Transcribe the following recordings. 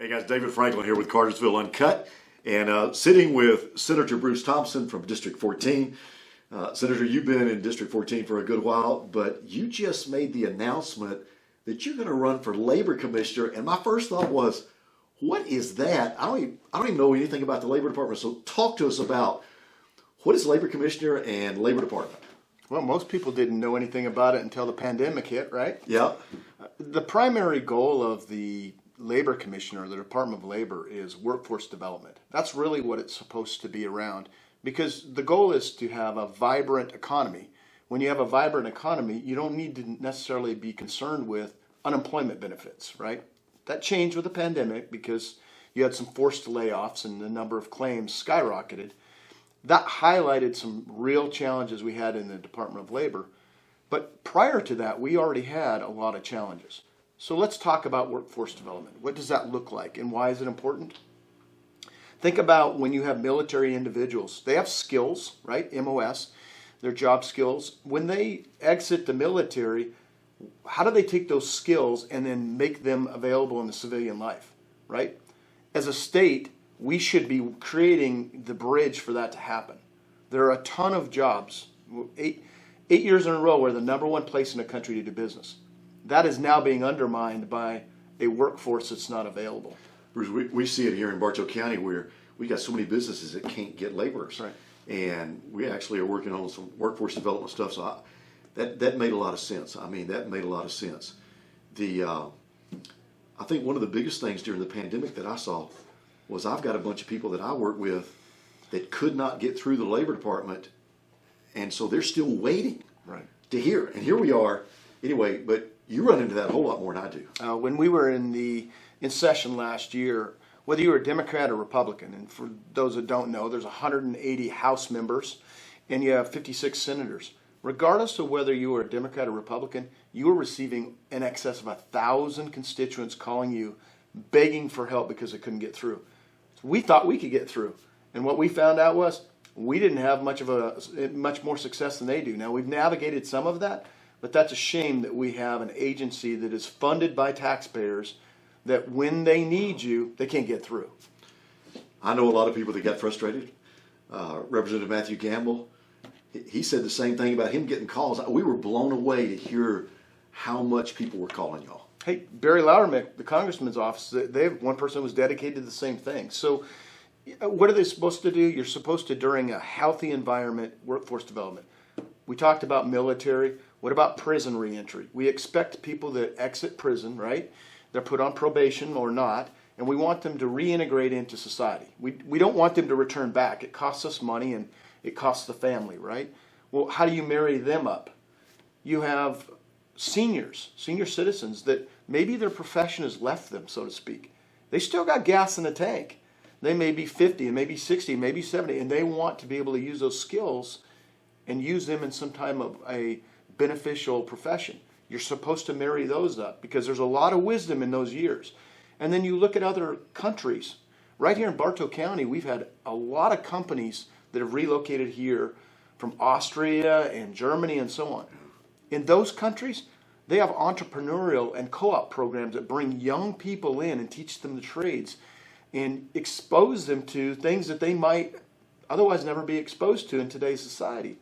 Hey guys, David Franklin here with Cartersville UNCUT, and sitting with Senator Bruce Thompson from District 14. Senator, you've been in District 14 for a good while, but you just made the announcement that you're going to run for Labor Commissioner, and my first thought was, what is that? I don't even know anything about the Labor Department, so talk to us about what is Labor Commissioner and Labor Department? Well, most people didn't know anything about it until the pandemic hit, right? Yeah. The primary goal of the Labor Commissioner, the Department of Labor, is workforce development. That's really what it's supposed to be around, because the goal is to have a vibrant economy. When you have a vibrant economy, you don't need to necessarily be concerned with unemployment benefits, right? That changed with the pandemic because you had some forced layoffs and the number of claims skyrocketed. That highlighted some real challenges we had in the Department of Labor. But prior to that, we already had a lot of challenges. So let's talk about workforce development. What does that look like and why is it important? Think about when you have military individuals. They have skills, right? MOS, their job skills. When they exit the military, how do they take those skills and then make them available in the civilian life, right? As a state, we should be creating the bridge for that to happen. There are a ton of jobs. Eight years in a row, we're the #1 place in the country to do business. That is now being undermined by a workforce that's not available. Bruce, we see it here in Bartow County where we got so many businesses that can't get laborers. Right. And we actually are working on some workforce development stuff. So that made a lot of sense. I mean, that made a lot of sense. I think one of the biggest things during the pandemic that I saw was I've got a bunch of people that I work with that could not get through the Labor Department, and so they're still waiting to hear. And here we are. Anyway, but you run into that a whole lot more than I do. When we were in session last year, whether you were a Democrat or Republican, and for those that don't know, there's 180 House members and you have 56 senators. Regardless of whether you were a Democrat or Republican, you were receiving in excess of 1,000 constituents calling you, begging for help because they couldn't get through. We thought we could get through, and what we found out was we didn't have much more success than they do. Now, we've navigated some of that, but that's a shame that we have an agency that is funded by taxpayers that when they need you, they can't get through. I know a lot of people that got frustrated. Representative Matthew Gamble, he said the same thing about him getting calls. We were blown away to hear how much people were calling y'all. Hey, Barry Loudermilk, the congressman's office, they have one person who was dedicated to the same thing. So what are they supposed to do? You're supposed to, during a healthy environment, workforce development. We talked about military. What about prison reentry? We expect people that exit prison, right? They're put on probation or not, and we want them to reintegrate into society. We don't want them to return back. It costs us money and it costs the family, right? Well, how do you marry them up? You have senior citizens that maybe their profession has left them, so to speak. They still got gas in the tank. They may be 50 and maybe 60, maybe 70, and they want to be able to use those skills and use them in some time of a beneficial profession. You're supposed to marry those up because there's a lot of wisdom in those years. And then you look at other countries. Right here in Bartow County, we've had a lot of companies that have relocated here from Austria and Germany and so on. In those countries, they have entrepreneurial and co-op programs that bring young people in and teach them the trades and expose them to things that they might otherwise never be exposed to in today's society.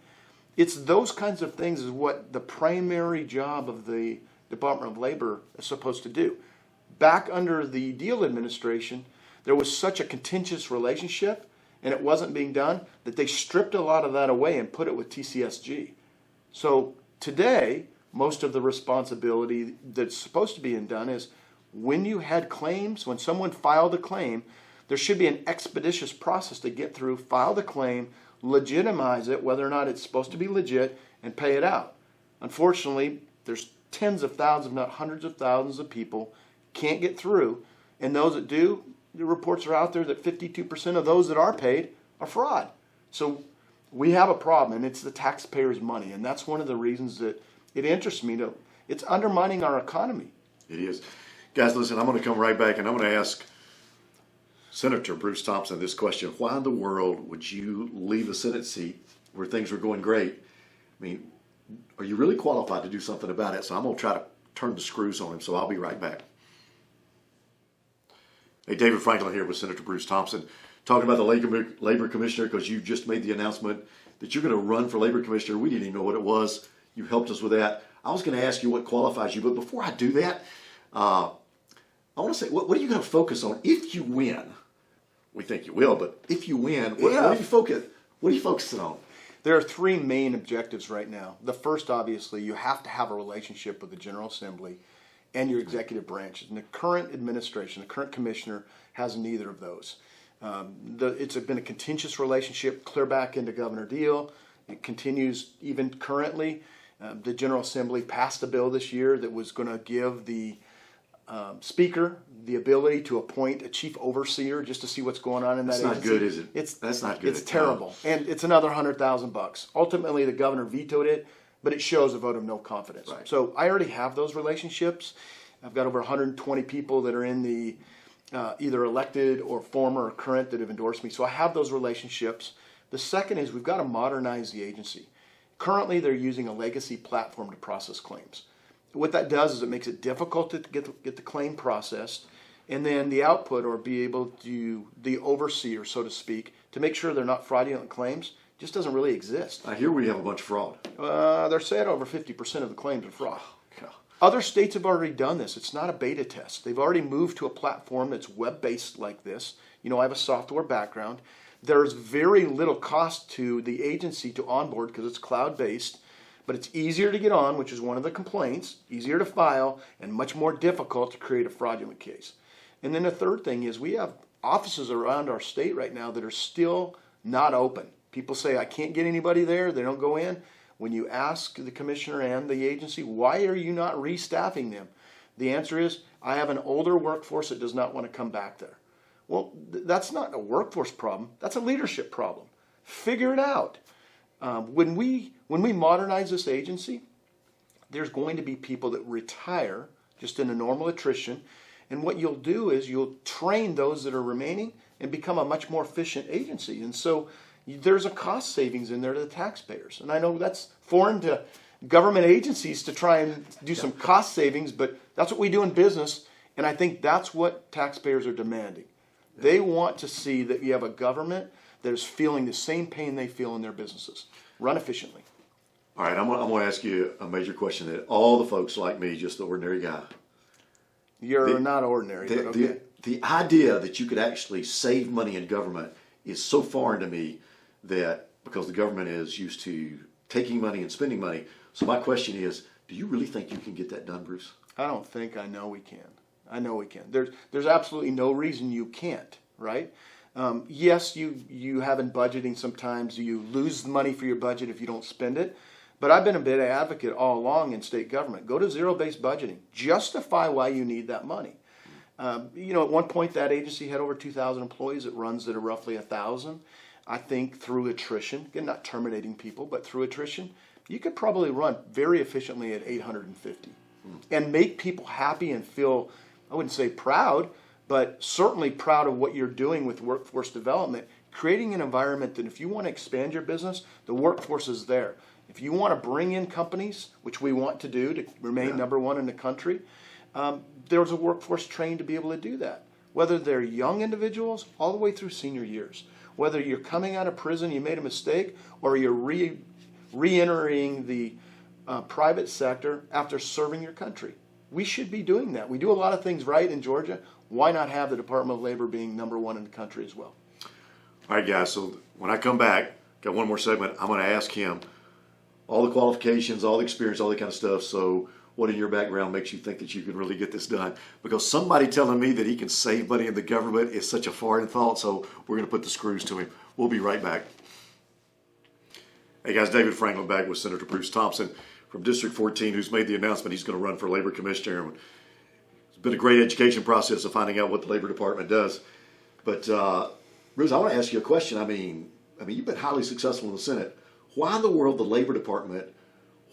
It's those kinds of things is what the primary job of the Department of Labor is supposed to do. Back under the Deal administration, there was such a contentious relationship and it wasn't being done that they stripped a lot of that away and put it with TCSG. So today, most of the responsibility that's supposed to be done is when you had claims, when someone filed a claim, there should be an expeditious process to get through, file the claim, legitimize it, whether or not it's supposed to be legit, and pay it out. Unfortunately, there's tens of thousands, if not hundreds of thousands of people can't get through, and those that do, the reports are out there that 52% of those that are paid are fraud. So we have a problem, and it's the taxpayers' money, and that's one of the reasons that it interests me. It's undermining our economy. It is. Guys, listen, I'm going to come right back, and I'm going to ask Senator Bruce Thompson this question. Why in the world would you leave a Senate seat where things were going great? I mean, are you really qualified to do something about it? So I'm going to try to turn the screws on him, so I'll be right back. Hey, David Franklin here with Senator Bruce Thompson, talking about the labor commissioner, because you just made the announcement that you're going to run for labor commissioner. We didn't even know what it was. You helped us with that. I was going to ask you what qualifies you, but before I do that, I want to say, what are you going to focus on if you win? We think you will, but if you win, what are you focusing on? There are three main objectives right now. The first, obviously, you have to have a relationship with the General Assembly and your executive branches. And the current administration, the current commissioner, has neither of those. It's been a contentious relationship, clear back into Governor Deal. It continues even currently. The General Assembly passed a bill this year that was going to give the Speaker the ability to appoint a chief overseer just to see what's going on in that agency. That's not good, is it? That's not good. It's terrible. And it's another $100,000. Ultimately, the governor vetoed it, but it shows a vote of no confidence. Right. So I already have those relationships. I've got over 120 people that are in the either elected or former or current that have endorsed me. So I have those relationships. The second is we've got to modernize the agency. Currently, they're using a legacy platform to process claims. What that does is it makes it difficult to get the claim processed, and then the output, or be able to, the overseer, so to speak, to make sure they're not fraudulent claims, just doesn't really exist. I hear we have a bunch of fraud. They're saying over 50% of the claims are fraud. Other states have already done this. It's not a beta test. They've already moved to a platform that's web-based like this. You know, I have a software background. There's very little cost to the agency to onboard because it's cloud-based, but it's easier to get on, which is one of the complaints, easier to file, and much more difficult to create a fraudulent case. And then the third thing is we have offices around our state right now that are still not open. People say, I can't get anybody there. They don't go in. When you ask the commissioner and the agency, why are you not restaffing them? The answer is, I have an older workforce that does not want to come back there. Well, that's not a workforce problem. That's a leadership problem. Figure it out. When we modernize this agency, there's going to be people that retire just in a normal attrition. And what you'll do is you'll train those that are remaining and become a much more efficient agency. And so there's a cost savings in there to the taxpayers. And I know that's foreign to government agencies to try and do some cost savings, but that's what we do in business. And I think that's what taxpayers are demanding. They want to see that you have a government that is feeling the same pain they feel in their businesses. Run efficiently. All right, I'm going to ask you a major question that all the folks like me, just the ordinary guy. You're not ordinary. But okay. The idea that you could actually save money in government is so foreign to me that because the government is used to taking money and spending money. So my question is, do you really think you can get that done, Bruce? I don't think. I know we can. I know we can. There's absolutely no reason you can't, right? Yes, you have in budgeting sometimes you lose the money for your budget if you don't spend it. But I've been a bit of advocate all along in state government. Go to zero-based budgeting. Justify why you need that money. You know, at one point that agency had over 2,000 employees. It runs at roughly 1,000. I think through attrition, again, not terminating people, but through attrition, you could probably run very efficiently at 850 and make people happy and feel, I wouldn't say proud, but certainly proud of what you're doing with workforce development, creating an environment that if you want to expand your business, the workforce is there. If you want to bring in companies, which we want to do to remain number one in the country, there's a workforce trained to be able to do that. Whether they're young individuals all the way through senior years. Whether you're coming out of prison, you made a mistake, or you're re-entering the private sector after serving your country. We should be doing that. We do a lot of things right in Georgia. Why not have the Department of Labor being number one in the country as well? All right, guys, so when I come back, got one more segment, I'm going to ask him all the qualifications, all the experience, all that kind of stuff. So what in your background makes you think that you can really get this done? Because somebody telling me that he can save money in the government is such a foreign thought, so we're going to put the screws to him. We'll be right back. Hey guys, David Franklin back with Senator Bruce Thompson from District 14, who's made the announcement he's going to run for Labor Commissioner. It's been a great education process of finding out what the Labor Department does. But Bruce, I want to ask you a question. I mean, you've been highly successful in the Senate. Why in the world the Labor Department?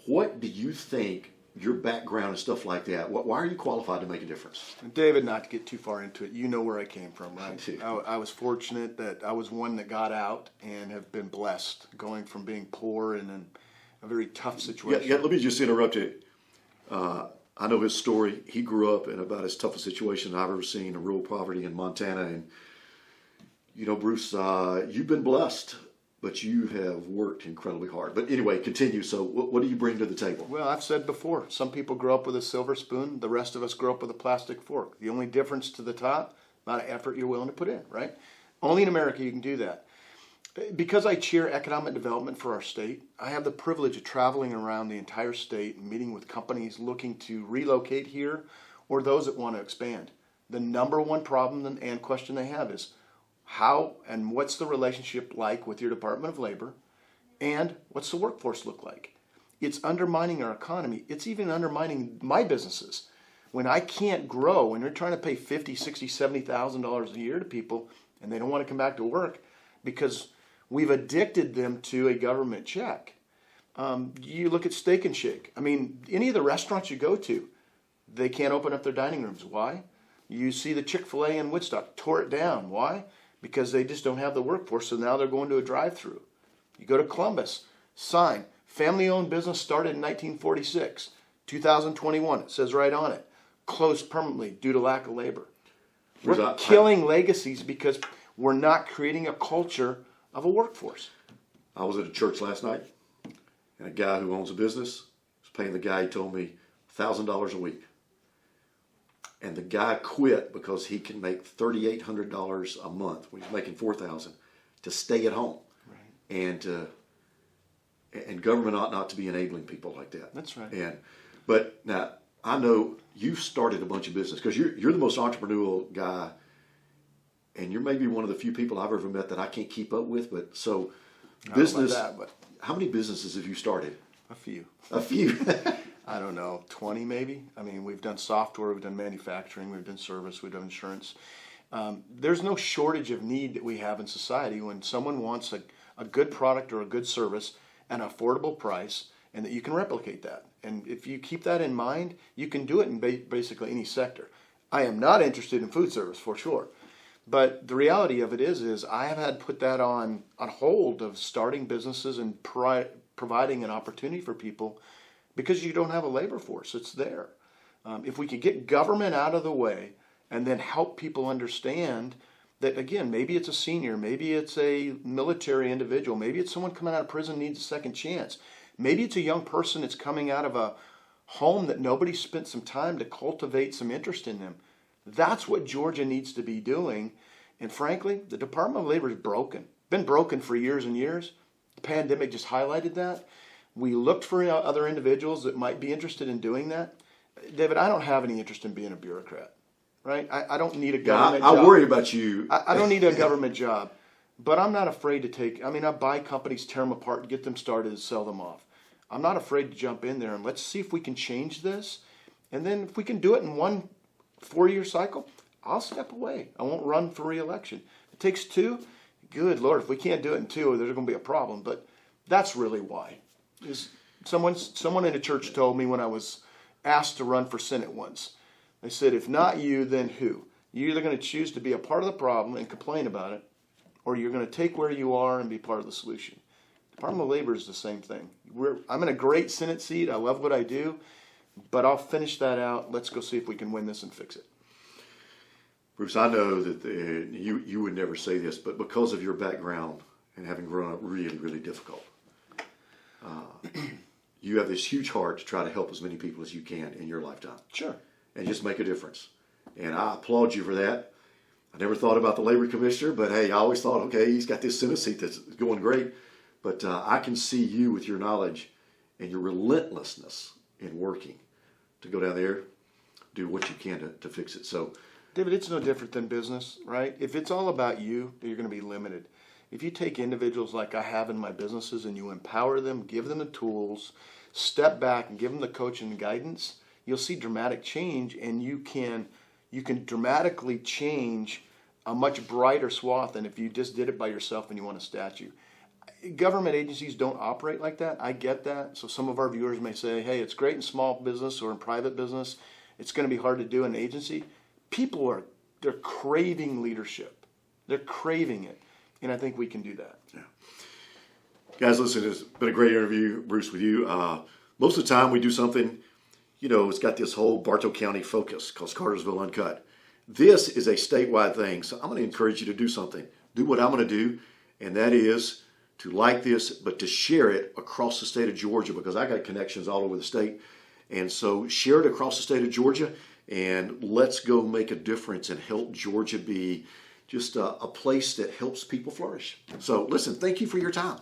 What do you think? Your background and stuff like that. Why are you qualified to make a difference? David, not to get too far into it, you know where I came from, right? I do. I was fortunate that I was one that got out and have been blessed, going from being poor and in a very tough situation. Yeah, let me just interrupt you. I know his story. He grew up in about as tough a situation I've ever seen, in rural poverty in Montana. And, you know, Bruce, you've been blessed, but you have worked incredibly hard. But anyway, continue. So what do you bring to the table? Well, I've said before, some people grow up with a silver spoon. The rest of us grow up with a plastic fork. The only difference to the top, amount of effort you're willing to put in, right? Only in America you can do that. Because I chair economic development for our state, I have the privilege of traveling around the entire state and meeting with companies looking to relocate here or those that want to expand. The number one problem and question they have is how and what's the relationship like with your Department of Labor, and what's the workforce look like? It's undermining our economy. It's even undermining my businesses. When I can't grow, when you're trying to pay $50,000, $60,000, $70,000 a year to people and they don't want to come back to work because we've addicted them to a government check. You look at Steak and Shake. I mean, any of the restaurants you go to, they can't open up their dining rooms. Why? You see the Chick-fil-A in Woodstock tore it down. Why? Because they just don't have the workforce, so now they're going to a drive-through. You go to Columbus, sign, family-owned business started in 1946, 2021, it says right on it, closed permanently due to lack of labor. We're killing legacies because we're not creating a culture of a workforce. I was at a church last night, and a guy who owns a business was paying the guy, he told me, $1,000 a week. And the guy quit because he can make $3,800 a month when he's making $4,000 to stay at home. Right. And government ought not to be enabling people like that. That's right. But now I know you've started a bunch of business because you're the most entrepreneurial guy. And you're maybe one of the few people I've ever met that I can't keep up with. But so, business. How many businesses have you started? A few. A few. I don't know, 20 maybe. I mean, we've done software, we've done manufacturing, we've done service, we've done insurance. There's no shortage of need that we have in society when someone wants a good product or a good service at an affordable price, and that you can replicate that. And if you keep that in mind, you can do it in basically any sector. I am not interested in food service for sure. But the reality of it is I have had put that on hold of starting businesses and providing an opportunity for people because you don't have a labor force. It's there. If we could get government out of the way and then help people understand that, again, maybe it's a senior, maybe it's a military individual, maybe it's someone coming out of prison needs a second chance, maybe it's a young person that's coming out of a home that nobody spent some time to cultivate some interest in them. That's what Georgia needs to be doing. And frankly, the Department of Labor is broken. Been broken for years and years. The pandemic just highlighted that. We looked for other individuals that might be interested in doing that. David, I don't have any interest in being a bureaucrat, right? I don't need a government job. I worry about you. I don't need a government job. But I'm not afraid to I buy companies, tear them apart, get them started, and sell them off. I'm not afraid to jump in there and let's see if we can change this. And then if we can do it in one 4-year cycle, I'll step away. I won't run for re-election. It takes 2. Good Lord, if we can't do it in 2, there's going to be a problem. But that's really why. Someone in a church told me when I was asked to run for Senate once. They said, if not you, then who? You're either going to choose to be a part of the problem and complain about it, or you're going to take where you are and be part of the solution. Department of Labor is the same thing. I'm in a great Senate seat. I love what I do. But I'll finish that out. Let's go see if we can win this and fix it. Bruce, I know that you would never say this, but because of your background and having grown up really, really difficult, you have this huge heart to try to help as many people as you can in your lifetime. Sure. And just make a difference. And I applaud you for that. I never thought about the labor commissioner, but hey, I always thought, okay, he's got this Senate seat that's going great. But I can see you with your knowledge and your relentlessness in working to go down there, do what you can to fix it. So, David, it's no different than business, right? If it's all about you, you're going to be limited. If you take individuals like I have in my businesses and you empower them, give them the tools, step back and give them the coaching and guidance, you'll see dramatic change, and you can dramatically change a much brighter swath than if you just did it by yourself and you want a statue. Government agencies don't operate like that. I get that. So some of our viewers may say, hey, it's great in small business or in private business. It's going to be hard to do in an agency. They're craving leadership. They're craving it. And I think we can do that. Yeah. Guys, listen, it's been a great interview, Bruce, with you. Most of the time we do something, it's got this whole Bartow County focus called Cartersville Uncut. This is a statewide thing, so I'm going to encourage you to do something. Do what I'm going to do, and that is to like this, but to share it across the state of Georgia, because I got connections all over the state. And so share it across the state of Georgia, and let's go make a difference and help Georgia be just a place that helps people flourish. So listen, thank you for your time.